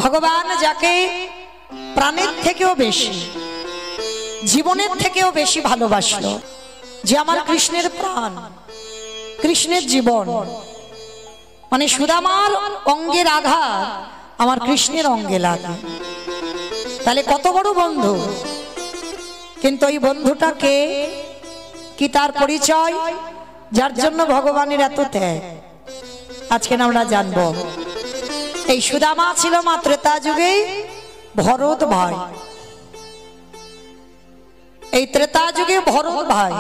ভগবান যাকে প্রাণের থেকেও বেশি, জীবনের থেকেও বেশি ভালোবাসলো, যে আমার কৃষ্ণের প্রাণ, কৃষ্ণের জীবন, মানে সুদামার অঙ্গের আঘাত আমার কৃষ্ণের অঙ্গে লাগে, তাহলে কত বড় বন্ধু। কিন্তু এই বন্ধুটাকে কি তার পরিচয়, যার জন্য ভগবানের এত ত্যাগ, আজকে আমরা জানবো। এই সুদামা ছিল মা ত্রেতা যুগে ভরত ভাই, এই ত্রেতা যুগে ভরত ভাই।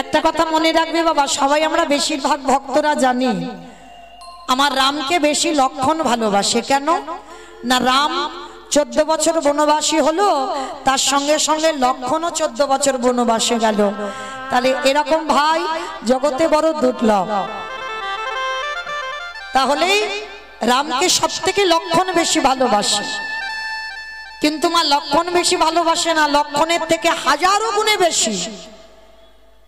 একটা কথা মনে রাখবে বাবা, সবাই আমরা বেশিরভাগ ভক্তরা জানি আমার রামকে বেশি লক্ষণ ভালোবাসে। কেন না, রাম 14 বছর বনবাসী হলো, তার সঙ্গে সঙ্গে লক্ষণও 14 বছর বনবাসে গেল। তাহলে এরকম ভাই জগতে বড় দুর্লভ। তাহলে রামকে সব থেকে লক্ষণ বেশি ভালোবাসে, কিন্তু মা লক্ষণ বেশি ভালোবাসে না, লক্ষণের থেকে হাজারো গুণে বেশি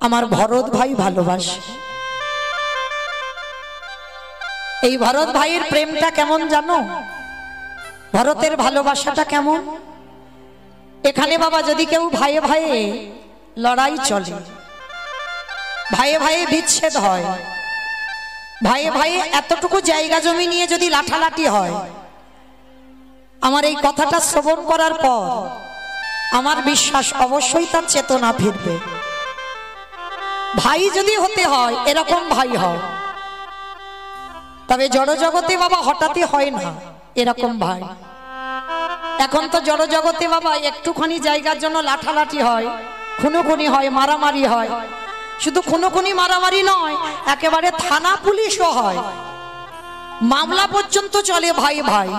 আমার ভরত ভাই ভালোবাসে। এই ভরত ভাইয়ের প্রেমটা কেমন জানো, ভরতের ভালোবাসাটা কেমন। এখানে বাবা যদি কেউ ভাইয়ে ভাইয়ে লড়াই চলে, ভাইয়ে ভাইয়ে বিচ্ছেদ হয়, ভাইয়ে ভাইয়ে এতটুকু জায়গা জমি নিয়ে যদি লাঠালাঠি হয়, আমার এই কথাটা শ্রবণ করার পর আমার বিশ্বাস অবশ্যই তার চেতনা ফিরবে। ভাই যদি হতে হয় এরকম ভাই হয়, তবে জড় জগতে বাবা হঠাৎই হয় না এরকম ভাই। এখন তো জড় জগতে বাবা একটুখানি জায়গার জন্য লাঠালাঠি হয়, খুনোখুনি হয়, মারামারি হয়। শুধু খুনোখুনি মারামারি নয়, একেবারে থানা পুলিশও হয়, মামলা পর্যন্ত চলে ভাই ভাই।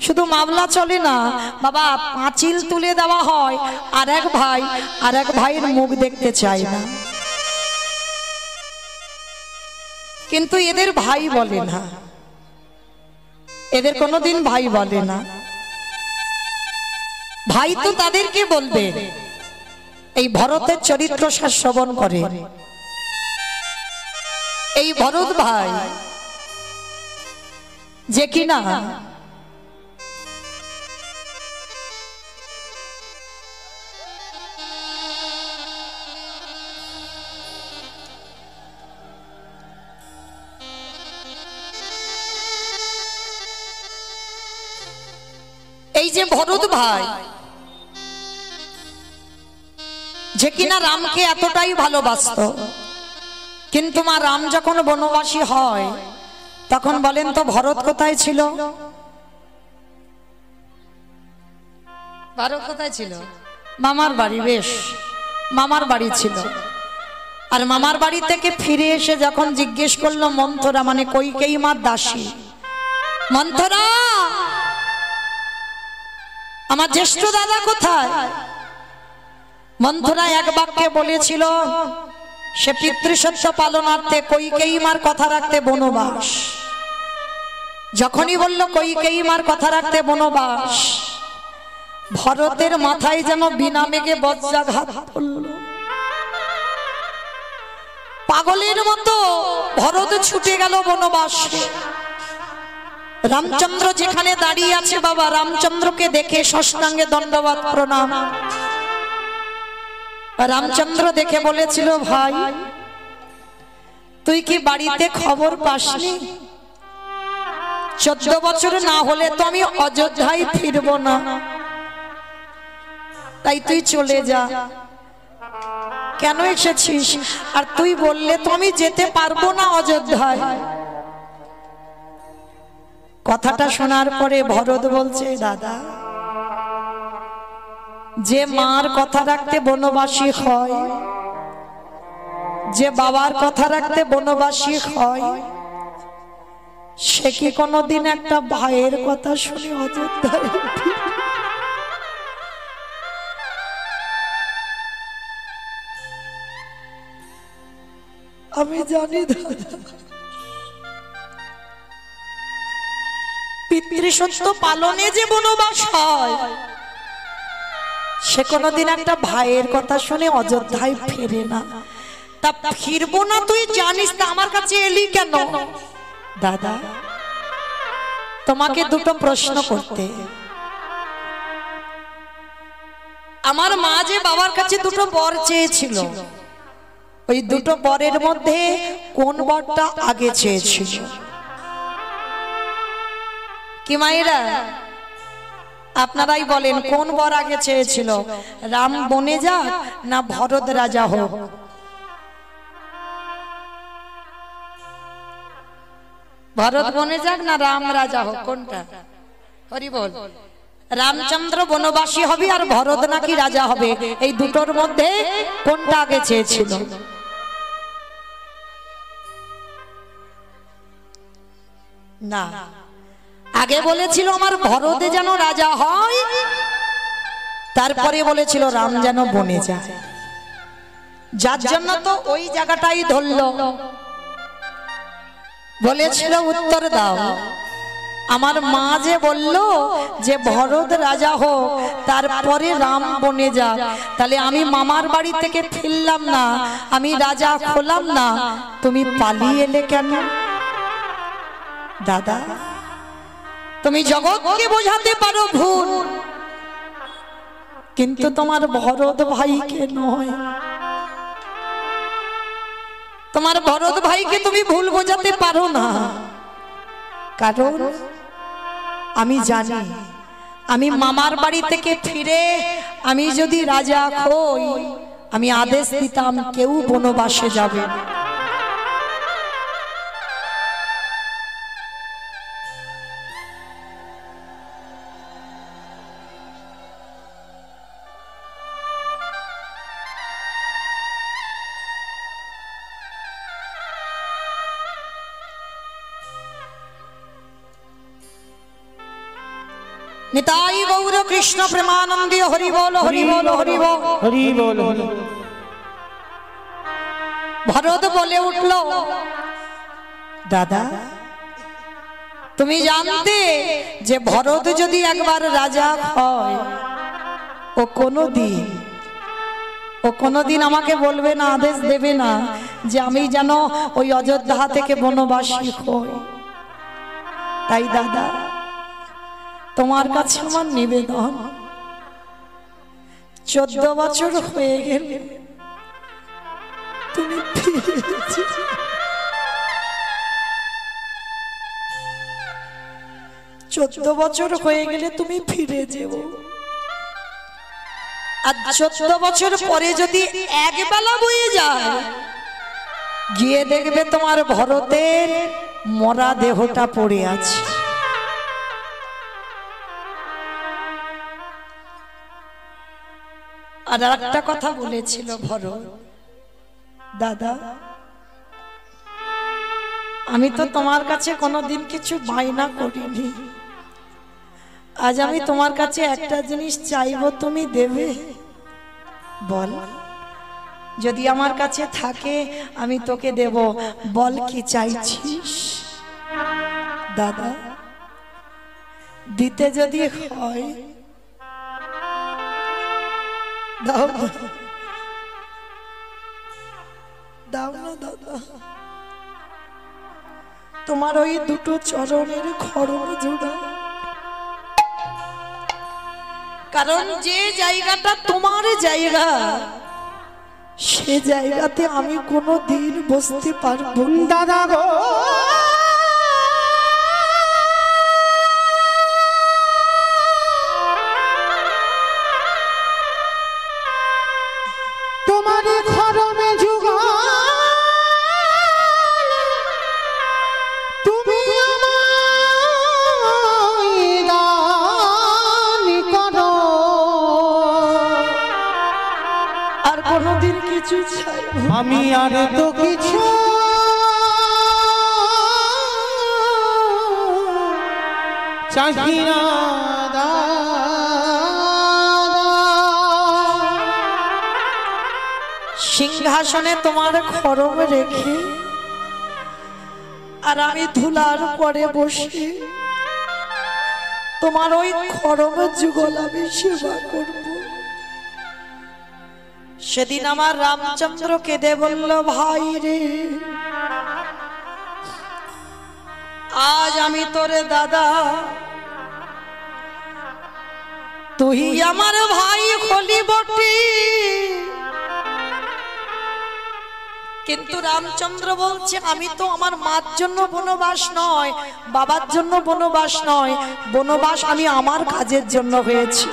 শুধু মামলা চলে না বাবা, পাঁচিল তুলে দেওয়া হয়, আর এক ভাই আর এক ভাইয়ের মুখ দেখতে চায় না। কিন্তু এদের ভাই বলে না, এদের কোনোদিন ভাই বলে না। ভাই তো তাদেরকে বলবে এই ভরতের চরিত্র শ্রবণ করে। এই ভরত ভাই যে কিনা এই যে ভরত ভাই যে কিনা রামকে এতটাই ভালোবাসতো, কিন্তু মা রাম যখন বনবাসী হয় তখন বলেন তো ভরত কোথায় ছিল? ভরত কোথায় ছিল? মামার বাড়ি। বেশ, মামার বাড়ি ছিল। আর মামার বাড়ি থেকে ফিরে এসে যখন জিজ্ঞেস করলো মন্থরা, মানে কইকেয়ী মার দাসী, মন্থরা আমার জ্যেষ্ঠ দাদা কোথায়? মন্থরা এক বাক্যে বলেছিল সে পিতৃসত্য পালনার্থে কইকেয়ী মার কথা রাখতে বনবাস। যখনই বলল কইকেয়ী মার কথা রাখতে বনবাস, ভরতের মাথায় যেন বিনা মেঘে বজ্রাঘাত পড়ল। পাগলের মতো ভরত ছুটে গেল বনবাসে। রামচন্দ্র যেখানে দাঁড়িয়ে আছে বাবা, রামচন্দ্রকে দেখে ষষ্ঠাঙ্গে দণ্ডবত প্রণাম। রামচন্দ্র দেখে বলেছিল, ভাই তুই কি বাড়িতে খবর পাসনি? 14 বছর না হলে তো আমি অযোধ্যায় ফিরব না, তাই তুই চলে যা। কেন এসেছিস? আর তুই বললে তো আমি যেতে পারবো না অযোধ্যায়। কথাটা শোনার পরে ভরত বলছে, দাদা যে মার কথা রাখতে বনবাসী হয়, যে বাবার কথা রাখতে বনবাসী হয়, সে কি কোনোদিন একটা ভাইয়ের কথা শুনে অযোধ্যায়? আমি জানি দাদা, পিতৃসত্য পালনে যে বনবাস হয়, সে কোনোদিন একটা ভাইয়ের কথা শুনে অযোধ্যায় ফেরে না। তা ফিরবো না তুই জানিস, তা আমার কাছে এলি কেন? দাদা তোমাকে দুটো প্রশ্ন করতে। আমার মা যে বাবার কাছে দুটো বর চেয়েছিল, ওই দুটো বরের মধ্যে কোন বরটা আগে চেয়েছিল? কি মায়েরা আপনারাই বলেন, কোন বর আগে চেয়েছিল? রাম বনে যাক না ভরত রাজা হোক? ভরত বনে যাক না রাম রাজা হোক, কোনটা? হরি বল। রামচন্দ্র বনবাসী হবে আর ভরত নাকি রাজা হবে, এই দুটোর মধ্যে কোনটা আগে চেয়েছিল? না, আগে বলেছিল আমার ভরতে যেন রাজা হয়, তারপরে বলেছিল রাম যেন বনে যায়। যার জন্য তো ওই জায়গাটাই ধরলো, বলেছিল উত্তর দাও। আমার মা যে বলল যে ভরত রাজা হোক তারপরে রাম বনে যা, তাহলে আমি মামার বাড়ি থেকে ফিরলাম না, আমি রাজা হলাম না, তুমি পালিয়ে এলে কেন? দাদা, তুমি জগৎকে বোঝাতে পারো ভুল, কিন্তু তোমার ভরত ভাইকে নয়। তোমার ভরত ভাইকে তুমি ভুল বোঝাতে পারো না, কারণ আমি জানি আমি মামার বাড়ি থেকে ফিরে আমি যদি রাজা হই, আমি আদেশ দিতাম কেউ বনবাসে যাবে না। निताई गौर कृष्ण प्रेमानंदी हरि बोल हरि बोल हरि बोल हरि बोल। भरत बोले उठलो, दादा তুমি জানতে যে ভরত যদি একবার রাজা হয় ও কোনোদিন আমাকে বলবে না, আদেশ দেবে না যে আমি যেন ওই অযোধ্যা থেকে বনবাসী হই। তাই দাদা তোমার কাছে আমার নিবেদন, 14 বছর হয়ে গেলে তুমি ফিরে যেও। 14 বছর হয়ে গেলে তুমি ফিরে যেও। আর 14 বছর পরে যদি এক বেলা বয়ে যায়, গিয়ে দেখবে তোমার ভরতের মরা দেহটা পড়ে আছে। আর একটা কথা বলেছিল ভরত, দাদা আমি তো তোমার কাছে কোনোদিন কিছু বায়না করিনি, আজ আমি তোমার কাছে একটা জিনিস চাইবো, তুমি দেবে? বল, যদি আমার কাছে থাকে আমি তোকে দেব, বল কি চাইছিস? দাদা দিতে যদি হয় দাও দাও না দাদা, তোমার ওই দুটো চরণের খড়ম জোড়া। কারণ যে জায়গাটা তোমার জায়গা, সে জায়গাতে আমি কোনোদিন বসতে পারবো না দাদা গো। আমি আর তো কিছু চাহি না সিংহাসনে তোমার খড়ম রেখে আর আমি ধুলার পরে বসে তোমার ওই খড়ম যুগল আমি সেবা করব। সেদিন আমার রামচন্দ্র কেঁদে বলল, ভাই রে আজ আমি তোরে দাদা, তুই আমার ভাই হলি বটে, কিন্তু রামচন্দ্র বলছে আমি তো আমার মার জন্য বনবাস নয়, বাবার জন্য বনবাস নয়, বনবাস আমি আমার কাজের জন্য হয়েছি।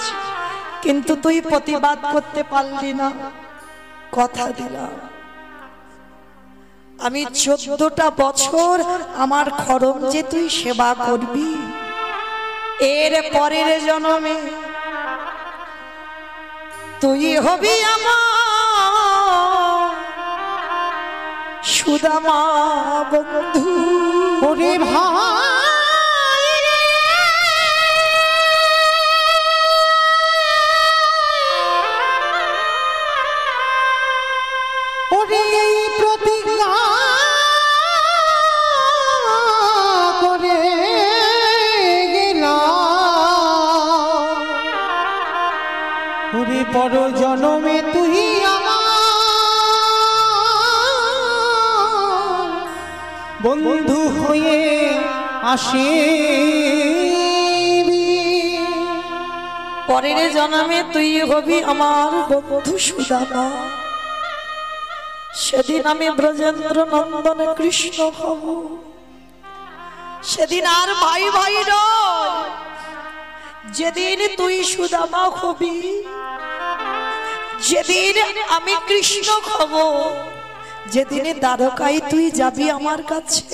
কিন্তু তুই প্রতিবাদ করতে পারলি না, কথা দিলাম আমি 14টা বছর আমার খরম যে তুই সেবা করবি, এর পরের জন্মে তুই হবি আমার সুদামা বন্ধু। ওরে ভাই ওরে প্রতিজ্ঞা করে গেলাম, ওরে পর জনমে তুই বন্ধু হয়ে আসিবি, পরের জন্মে তুই হবি আমার বন্ধু সুদামা। সেদিন আমি ব্রজেন্দ্র নন্দন কৃষ্ণ হব, সেদিন আর ভাই ভাই নয়, যেদিন তুই সুদামা হবি, যেদিন আমি কৃষ্ণ হব, যেদিনে দ্বারকায় তুই যাবি আমার কাছে।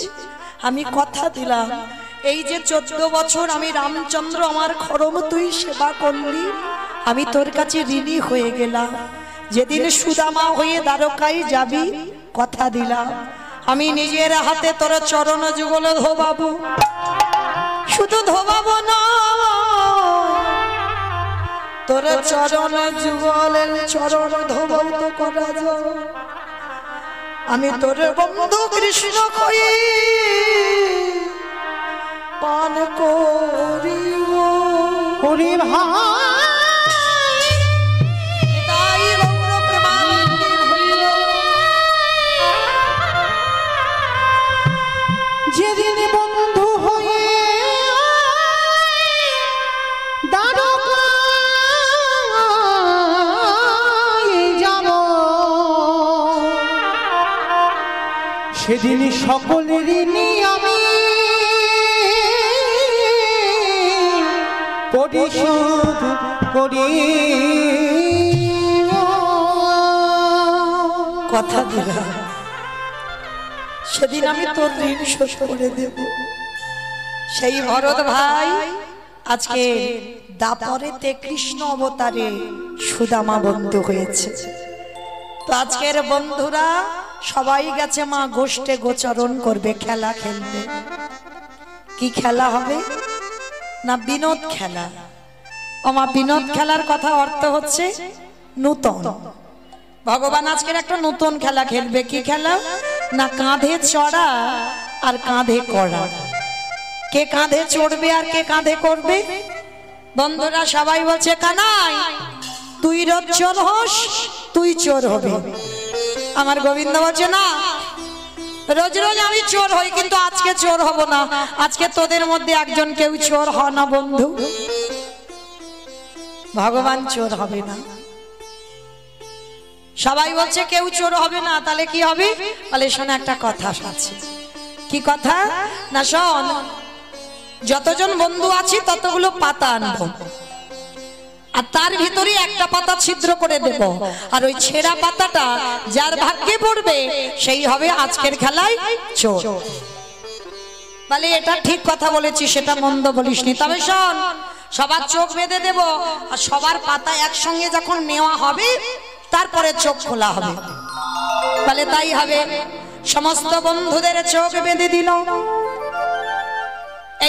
আমি কথা দিলাম এই যে 14 বছর আমি রামচন্দ্র আমার খরম তুই সেবা করলি, আমি তোর কাছে ঋণী হয়ে গেলাম। যেদিন সুদামা হয়ে দ্বারকায় যাবি, কথা দিলাম আমি নিজের হাতে তোর চরণ যুগল ধোবাবো, শুধু ধোবাবো না, তোর চরণ যুগলের চরণ ধোবাও তো করা যায়। আমি তোর বন্ধু কৃষ্ণ হয়ে পান করিব। ওরে ভাই তাই গৌর প্রেমানন্দে হইল, যেদিন বন্ধু হয়ে দ্বারকায় যাব, সেদিন সকলের ঋণী আমি পরিশোধ করি। কথা দিলাম সেদিন আমি তোর ঋণ শোধ করে দেব। সেই ভরত ভাই আজকে দাপরেতে কৃষ্ণ অবতারে সুদামা বন্ধু হয়েছে। তো আজকের বন্ধুরা সবাই গেছে মা গোষ্ঠে গোচরণ করবে, খেলা খেলবে। কি খেলা হবে না? বিনোদ খেলা। মা বিনোদ খেলার কথা অর্থ হচ্ছে নূতন। ভগবান আজকের একটা নতুন খেলা খেলবে। কি খেলা না? কাঁধে চড়া আর কাঁধে করা। কে কাঁধে চড়বে আর কে কাঁধে করবে? বন্ধুরা সবাই বলছে কানাই তুই রোজ চোর হোস, তুই চোর হবে। আমার গোবিন্দ বলছে না, রোজ রোজ আমি চোর হই, কিন্তু আজকে চোর হব না। আজকে তোদের মধ্যে একজন কেউ চোর হ না বন্ধু। ভগবান চোর হবে না। সবাই বলছে কেউ চোর হবে না, তাহলে কি হবে? বলে শোন একটা কথা আছে। কি কথা না? শোন, যতজন বন্ধু আছি ততগুলো পাতা আনবো, আর তার ভিতরে একটা পাতা ছিদ্র করে দেব, আর ওই ছেঁড়া পাতাটা যার ভাগ্যে পড়বে সেই হবে আজকের খেলায় চোর। বলে এটা ঠিক কথা বলেছি, সেটা মন্দ বলিসনি। তবে শোন, সবার চোখ বেঁধে দেব, আর সবার পাতা একসঙ্গে যখন নেওয়া হবে তারপরে চোখ খোলা হবে। বলে তাই হবে। সমস্ত বন্ধুদের চোখ বেঁধে দিল।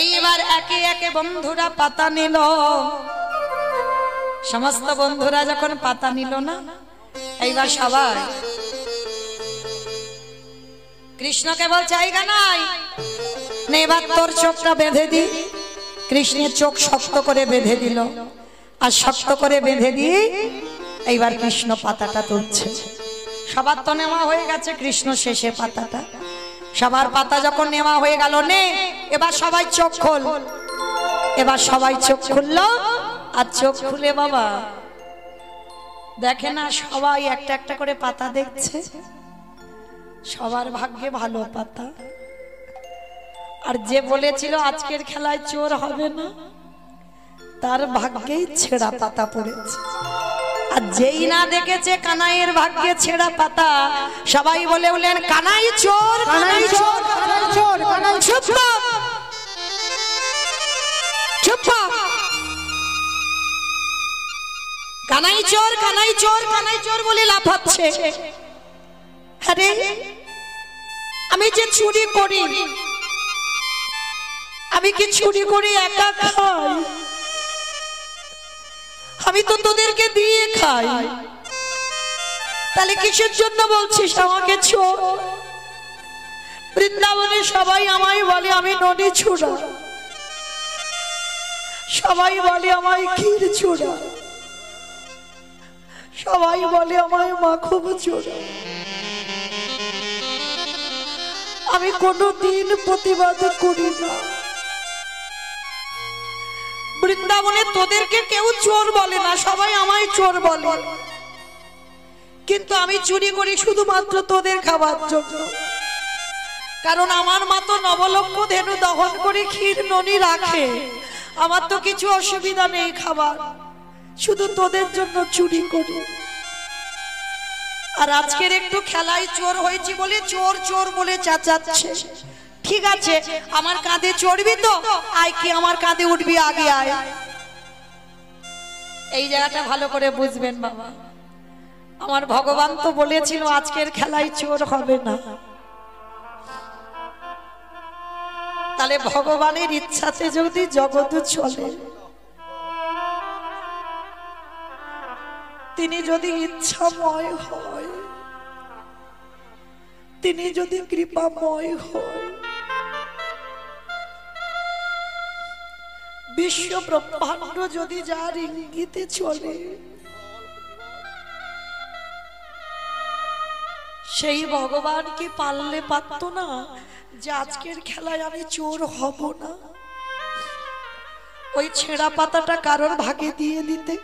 এইবার একে একে বন্ধুরা পাতা নিল। সমস্ত বন্ধুরা যখন পাতা নিল না, এইবার সবাই কৃষ্ণকে বলছে এই গানাই নে, এবার তোর চোখটা বেঁধে দি। কৃষ্ণের চোখ শক্ত করে বেঁধে দিল, আর শক্ত করে বেঁধে দিয়ে এইবার কৃষ্ণ পাতাটা তুলছে। সবার তো নেওয়া হয়ে গেছে, কৃষ্ণ শেষে পাতাটা। সবার পাতা যখন নেওয়া হয়ে গেল, নে এবার সবাই চোখ খোল। এবার সবাই চোখ খুললো, আর চোখ খুলে বাবা দেখে না, সবাই একটা একটা করে পাতা দেখছে। সবার ভাগ্যে ভালো পাতা। আর যে বলেছিল আজকের খেলায় চোর হবে না, তার ভাগ্যেই ছেঁড়া পাতা পড়েছে। আর যেই না দেখেছে কানাইয়ের ভাগ্যে ছেঁড়া পাতা, সবাই বলে বলেন কানাই চোর, কানাই চোর, কানাই চোর, কানাই চুপ চুপ, কানাই চোর, কানাই চোর, কানাই চোর বলে লাফাচ্ছে। আরে আমি যে চুরি করি, আমি কি চুরি করি একা খাই? আমি তো তোদেরকে দিয়ে খাই, তাহলে কিসের জন্য বলছিস আমাকে চোর? বৃন্দাবনে সবাই আমায় বলে আমি ননি ছোড়া, সবাই বলে আমায় ক্ষীর ছোড়া, সবাই বলে আমায় মাখন ছোড়া। আমি কোনোদিন প্রতিবাদ করি না। বৃন্দাবনে তোদেরকে কেউ চোর বলে না, সবাই আমায় চোর বলে। কিন্তু আমি চুরি করি শুধুমাত্র তোদের খাবার জন্য। কারণ আমার মা তো নবলক্ষ ধেনু দহন করে ক্ষীর ননি রাখে, আমার তো কিছু অসুবিধা নেই খাবার, শুধু তোদের জন্য চুরি করি। আর আজকের একটু খেলায় চোর হয়েছি বলে চোর চোর বলে চেঁচাচ্ছে। ঠিক আছে, আমার কাঁধে চড়বি তো? আয়, কি আমার কাঁধে উঠবি? আগে আয়। এই জায়গাটা ভালো করে বুঝবেন বাবা। আমার ভগবান তো বলেছিল আজকের খেলায় চোর হবে না। তাহলে ভগবানের ইচ্ছাতে যদি জগৎ চলে, তিনি যদি ইচ্ছাময় হয়, তিনি যদি কৃপাময় হয়, বিশ্ব ব্রহ্মাণ্ড যদি যার ইঙ্গিতে চলে, সেই ভগবান কি পারলে পারত না যে আজকের খেলায় আমি চোর হব না? ওই ছেঁড়া পাতাটা কারোর ভাগে দিয়ে দিতে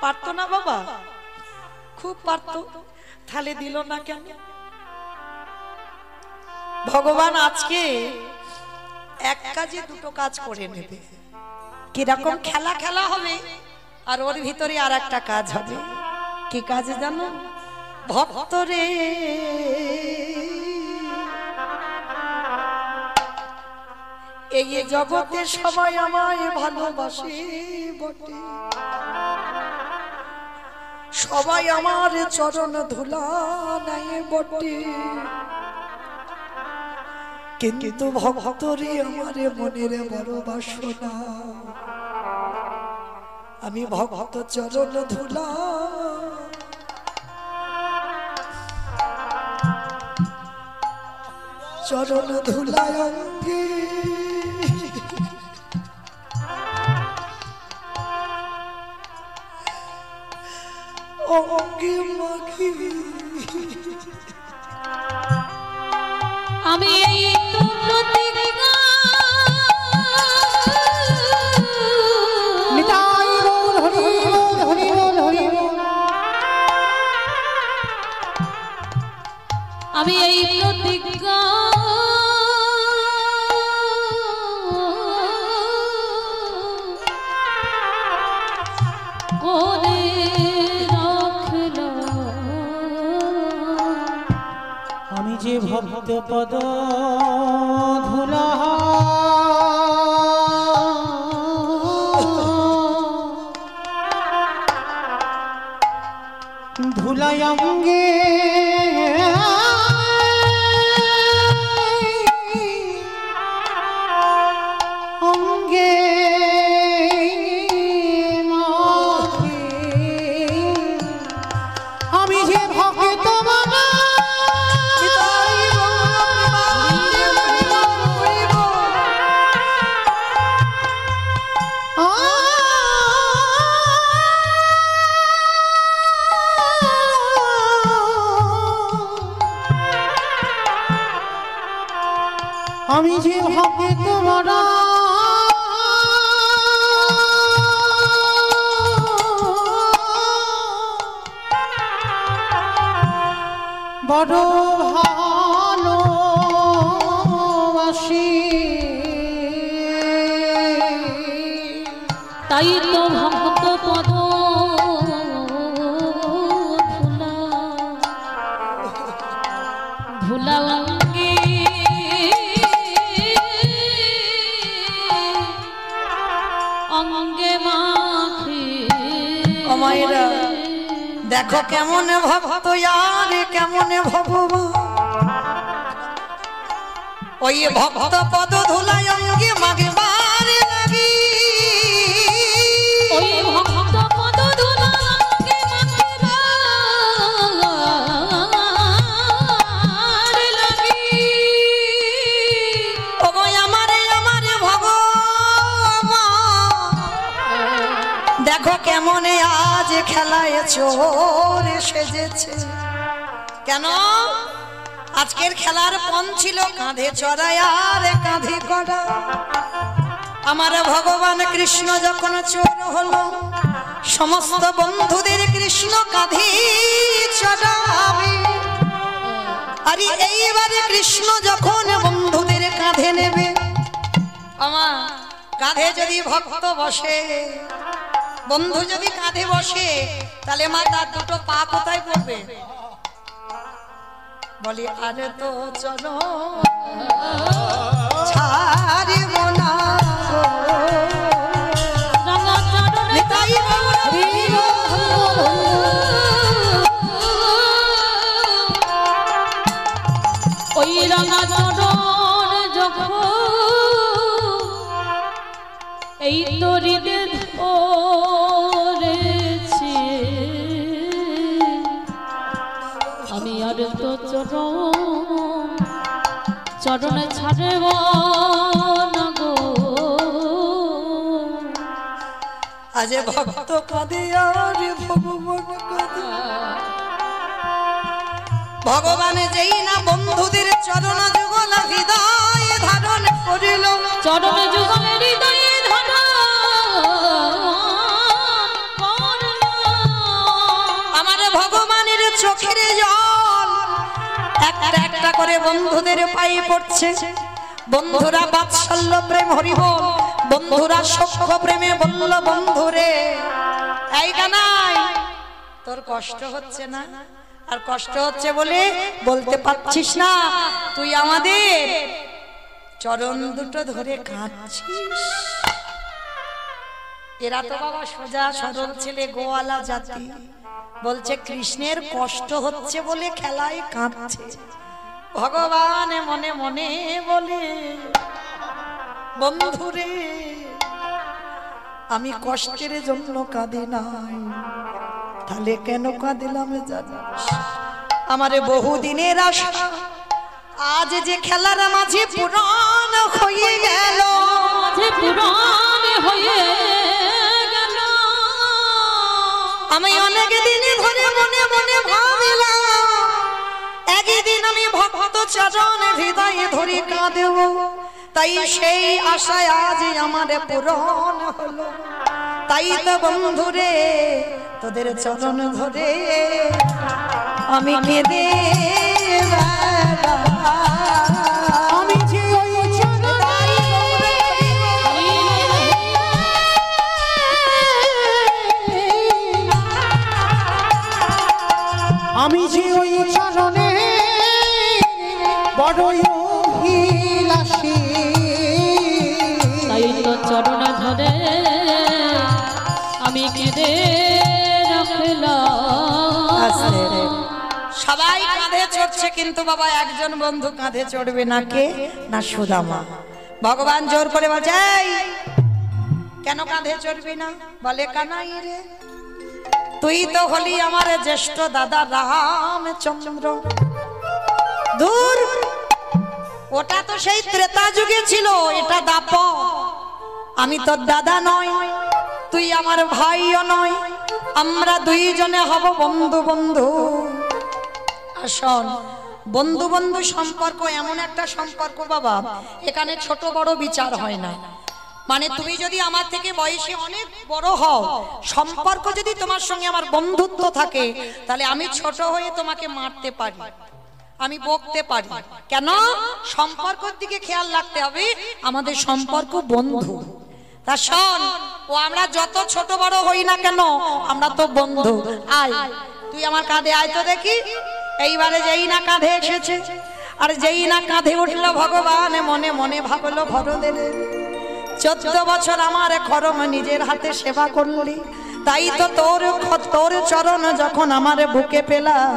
পারতো না বাবা? খুব পারতো। তাহলে দিল না কেন? ভগবান আজকে এক কাজে দুটো কাজ করে নেবে। কিরকম? খেলা খেলা হবে, আর ওর ভিতরে আর একটা কাজ হবে। কি কাজ জানো? ভক্তরে এই জগতে সবাই আমায় ভালোবাসে বটে, সবাই আমার চরণ ধুলা নেয় বটে, কিন্তু ভক্তরে আমার মনের বড় বাসনা, আমি ভক্ত চরণ ধুলা চরণ ধুলায় অঙ্গে অঙ্গে মাখি। আমি এই আমি এই প্রতিজ্ঞা করে রাখলাম, আমি যে ভক্ত পদ ধুলা ধুলাই অঙ্গে অঙ্গে মাখে, আমি যে ভক্ত বাবা বড় ভালোবাসি তাই তো ভক্ত পদ ভুলা অঙ্গে অঙ্গে মাখি ও মায়েরা দেখো কেমন ভক্ত আর কেমন ভগবান ওই ভক্ত পদ ধুলায় অঙ্গে মাগবার লাগি ওই ভক্ত পদ ধুলা অঙ্গে মাখিবার লাগি ও গো আমারে আমারে ভগবান দেখো কেমন আজ খেলায় চোর সেজেছে কেন আজকের খেলার পণ ছিল কাঁধে চড়াই আর কাঁধে কড়া আমার ভগবান কৃষ্ণ যখন চোর হলো সমস্ত বন্ধুদের কৃষ্ণ কাঁধে চড়াবে আরে এইবারে কৃষ্ণ যখন বন্ধুদের কাঁধে নেবে আমার কাঁধে যদি ভক্ত বসে বন্ধু যদি কাঁধে বসে তাহলে মা তার দুটো পা কোথায় পড়বে বলি আরে তো চলো ছাড়িব না রঙা চরণে নিতাই গৌর ওই রঙা চরণ যখন এই তরিতে ধরেছে আমি আর তো চরণে ছাড়ব না গো আজ ভক্ত কাঁদে আর ভগবান কাঁদে ভগবান যেই না বন্ধুদের চরণ যুগল হৃদয় ধারণ করিল চরণে যুগলে হৃদয়ে ধারণ আমার ভগবানের চোখের জল একটা একটা করে বন্ধুদের পায়ে পড়ছে বন্ধুরা বাৎসল্য প্রেম হরিবল বন্ধুরা সখ্য প্রেমে বলল বন্ধুরে এই কানাই তোর কষ্ট হচ্ছে না আর কষ্ট হচ্ছে বলে বলতে পারছিস না তুই আমাদের চরণ দুটো ধরে কাঁদছিস এরা তো বাবা সোজা সরল ছেলে গোয়ালা জাতি বলছে কৃষ্ণের কষ্ট হচ্ছে বলে খেলায় কাঁদছে ভগবান মনে মনে বলে বন্ধুরে আমি কষ্টের জন্য কাঁদি নাই তাহলে কেন কাঁদিলাম জানিস আমারে বহুদিনের আশা আজ যে খেলার মাঝে পুরাণ হয়ে গেল পুরাণ হয়ে গেল আমি অনেক দিন ধরে মনে মনে ভাবিলাম একদিন আমি ভক্ত চরণে হৃদয়ে ধরে কাঁদেব তাই সেই আশায় আজ আমার পূরণ হলো তাই তো বন্ধুরে তোদের চরণ ধরে আমি কেঁদে আমি যে ওই আমি যে ওই চরণে বড়ই অভিলাষী তাই তো চরণ ধরে আমি কেঁদে রাখলাম সবাই কাঁধে চড়ছে কিন্তু বাবা একজন বন্ধু কাঁধে চড়বে না কে না সুদামা ভগবান জোর করে বলছে এই, কেন কাঁধে চড়বি না বলে কানাই রে তুই তো হলি আমার জ্যেষ্ঠ দাদা রামচন্দ্র দূর ওটা তো সেই ত্রেতা যুগে ছিল এটা দাপর আমি তোর দাদা নয় তুই আমার ভাইও নয় আমরা দুইজনে হব বন্ধু বন্ধু আসন বন্ধু বন্ধু সম্পর্ক এমন একটা সম্পর্ক বাবা এখানে ছোট বড় বিচার হয় না মানে তুমি যদি আমার থেকে বয়সে অনেক বড় হও সম্পর্ক যদি তোমার সঙ্গে আমার বন্ধুত্ব থাকে তাহলে আমি ছোট হয়ে তোমাকে মারতে পারি আমি বকতে পারি, কেন? সম্পর্কের দিকে খেয়াল রাখতে হবে, আমাদের সম্পর্ক বন্ধু। তা শোন, ও আমরা যত ছোট বড় হই না কেন, আমরা তো বন্ধু। আয় তুই আমার কাঁধে আয় তো দেখি। এইবারে যেই না কাঁধে এসেছে, আর যেই না কাঁধে উঠলো, ভগবান মনে মনে ভাবলো ভরদের 14 বছর আমার খরম নিজের হাতে সেবা করলি, তাই তো তোর চরণ যখন আমার বুকে পেলাম,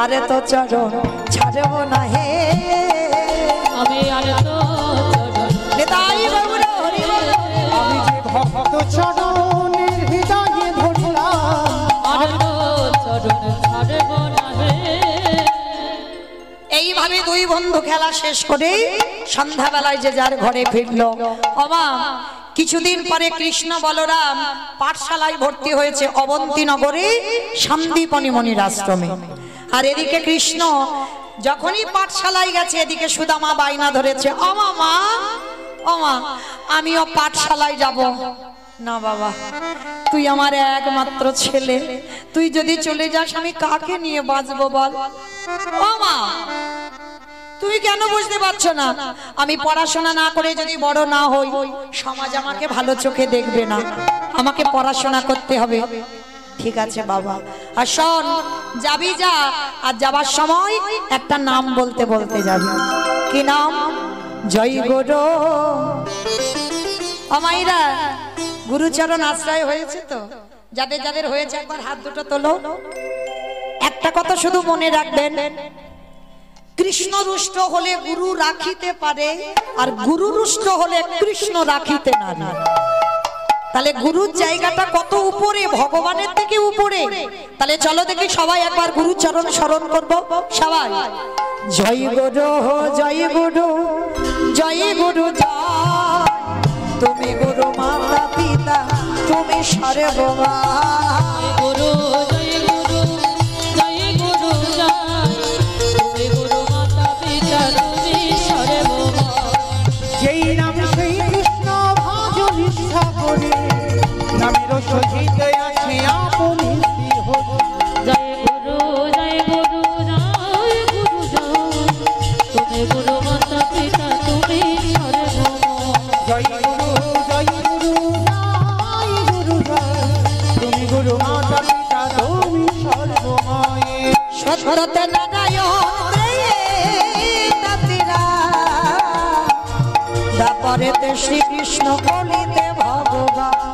আরে তো চরণ ছাড়ব না হে আমি আর তো নিতাই গৌর হরি বল। আমি যে ভক্ত চরণের হৃদয়ে ধরলাম, আর তো চরণ ছাড়ব না হে। এইভাবে দুই বন্ধু খেলা শেষ করে সন্ধ্যাবেলায় যে যার ঘরে ফিরল। ওমা, কিছুদিন পরে কৃষ্ণ বলরাম পাঠশালায় ভর্তি হয়েছে অবন্তী নগরে সন্দীপনী মনির আশ্রমে। আর এদিকে কৃষ্ণ যখনই পাঠশালায় গেছে, এদিকে সুদামা বাইনা ধরেছে, ওমা মা, ওমা আমিও পাঠশালায় যাব। না বাবা, তুই আমার একমাত্র ছেলে, তুই যদি চলে যাস আমি কাকে নিয়ে বাঁচবো বল? ওমা, তুমি কেন বুঝতে পারছো না? আমি পড়াশোনা না করে যদি বড় না হই, সমাজ আমাকে ভালো চোখে দেখবে না, আমাকে পড়াশোনা করতে হবে। ঠিক আছে বাবা, আর শোন, যাবি যা, আর যাবার সময় একটা নাম বলতে বলতে যাবি। কি নাম? জয় গুরু। আমাইরা গুরুচরণ আশ্রয় হয়েছে তো? যাদের যাদের হয়েছে একবার হাত দুটো তোলো। একটা কথা শুধু মনে রাখবেন, কৃষ্ণ রুষ্ট হলে গুরু রাখিতে পারে, আর গুরু রুষ্ট হলে কৃষ্ণ রাখিতে না। তাহলে গুরুর জায়গাটা কত উপরে, ভগবানের থেকে উপরে। তাহলে চলো দেখি সবাই একবার গুরু চরণ স্মরণ করবো সবাই। জয় গুরু, জয় গুরু, জয় গুরু জয়, তুমি গুরু মাতা পিতা, তুমি সর্বমা। গুরু জয় গুরু, জয় গুরু জয়, তুমি গুরু মাতা পিতা, তুমি সর্বমা। যেই নাম সেই কৃষ্ণ ভজ নিষ্ঠা করে, নামের সহিত আছে আপনি শ্রীহরি। জয় গুরু, জয় গুরু, জয় গুরু জয়, তুমি গুরু মাতা পিতা, তুমি সর্বমা। জয় গুরু, জয় গুরু, জয় গুরু জয়, তুমি গুরু মাতা পিতা, তুমি সর্বময়। সত্যতে নারায়ণ তাতিরা, তারপরেতে শ্রীকৃষ্ণ বলিতে ভগবান।